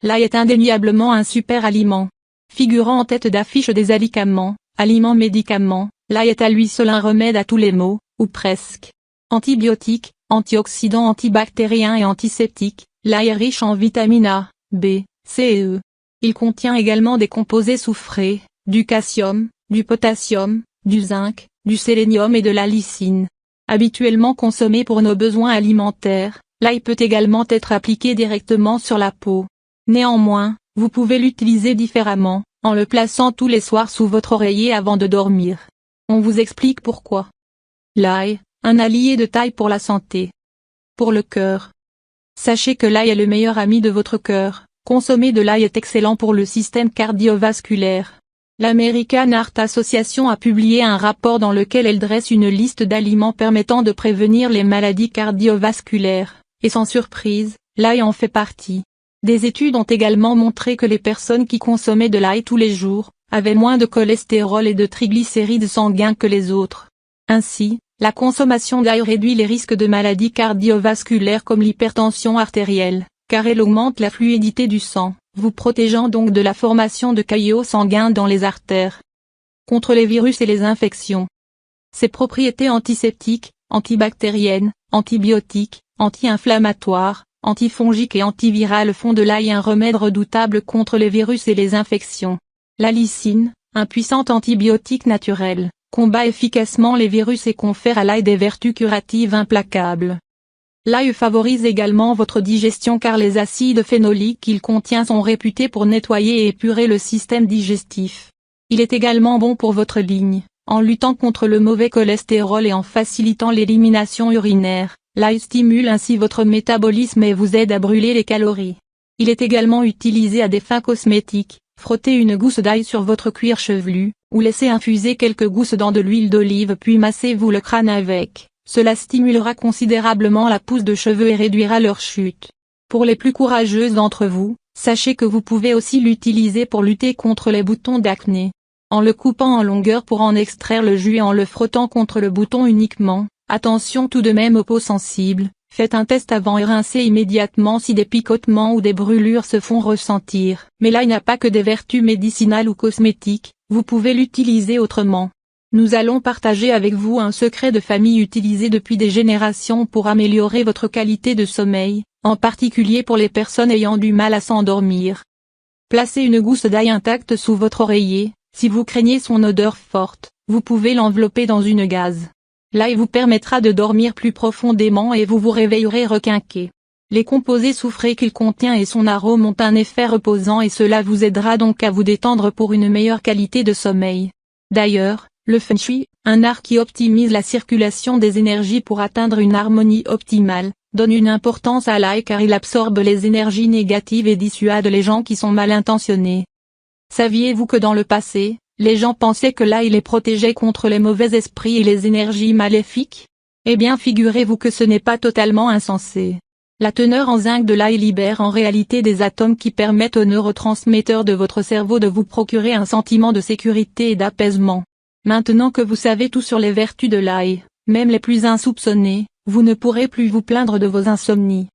l'ail est indéniablement un super aliment. Figurant en tête d'affiche des alicaments, aliments-médicaments, l'ail est à lui seul un remède à tous les maux, ou presque. Antibiotique, antioxydant antibactérien et antiseptique, l'ail est riche en vitamines A, B, C et E. Il contient également des composés soufrés, du calcium, du potassium, du zinc, du sélénium et de la lysine. Habituellement consommé pour nos besoins alimentaires, l'ail peut également être appliqué directement sur la peau. Néanmoins, vous pouvez l'utiliser différemment, en le plaçant tous les soirs sous votre oreiller avant de dormir. On vous explique pourquoi. L'ail, un allié de taille pour la santé. Pour le cœur. Sachez que l'ail est le meilleur ami de votre cœur. Consommer de l'ail est excellent pour le système cardiovasculaire. L'American Heart Association a publié un rapport dans lequel elle dresse une liste d'aliments permettant de prévenir les maladies cardiovasculaires, et sans surprise, l'ail en fait partie. Des études ont également montré que les personnes qui consommaient de l'ail tous les jours, avaient moins de cholestérol et de triglycérides sanguins que les autres. Ainsi, la consommation d'ail réduit les risques de maladies cardiovasculaires comme l'hypertension artérielle, car elle augmente la fluidité du sang, vous protégeant donc de la formation de caillots sanguins dans les artères. Contre les virus et les infections. Ses propriétés antiseptiques, antibactériennes, antibiotiques, anti-inflammatoires, antifongiques et antivirales font de l'ail un remède redoutable contre les virus et les infections. La lysine, un puissant antibiotique naturel, combat efficacement les virus et confère à l'ail des vertus curatives implacables. L'ail favorise également votre digestion car les acides phénoliques qu'il contient sont réputés pour nettoyer et épurer le système digestif. Il est également bon pour votre ligne, en luttant contre le mauvais cholestérol et en facilitant l'élimination urinaire. L'ail stimule ainsi votre métabolisme et vous aide à brûler les calories. Il est également utilisé à des fins cosmétiques. Frottez une gousse d'ail sur votre cuir chevelu, ou laissez infuser quelques gousses dans de l'huile d'olive puis massez-vous le crâne avec. Cela stimulera considérablement la pousse de cheveux et réduira leur chute. Pour les plus courageuses d'entre vous, sachez que vous pouvez aussi l'utiliser pour lutter contre les boutons d'acné. En le coupant en longueur pour en extraire le jus et en le frottant contre le bouton uniquement. Attention tout de même aux peaux sensibles, faites un test avant et rincez immédiatement si des picotements ou des brûlures se font ressentir. Mais l'ail n'a pas que des vertus médicinales ou cosmétiques, vous pouvez l'utiliser autrement. Nous allons partager avec vous un secret de famille utilisé depuis des générations pour améliorer votre qualité de sommeil, en particulier pour les personnes ayant du mal à s'endormir. Placez une gousse d'ail intacte sous votre oreiller, si vous craignez son odeur forte, vous pouvez l'envelopper dans une gaze. L'ail vous permettra de dormir plus profondément et vous vous réveillerez requinqué. Les composés soufrés qu'il contient et son arôme ont un effet reposant et cela vous aidera donc à vous détendre pour une meilleure qualité de sommeil. D'ailleurs, le Feng Shui, un art qui optimise la circulation des énergies pour atteindre une harmonie optimale, donne une importance à l'ail car il absorbe les énergies négatives et dissuade les gens qui sont mal intentionnés. Saviez-vous que dans le passé, les gens pensaient que l'ail les protégeait contre les mauvais esprits et les énergies maléfiques? Eh bien figurez-vous que ce n'est pas totalement insensé. La teneur en zinc de l'ail libère en réalité des atomes qui permettent aux neurotransmetteurs de votre cerveau de vous procurer un sentiment de sécurité et d'apaisement. Maintenant que vous savez tout sur les vertus de l'ail, même les plus insoupçonnées, vous ne pourrez plus vous plaindre de vos insomnies.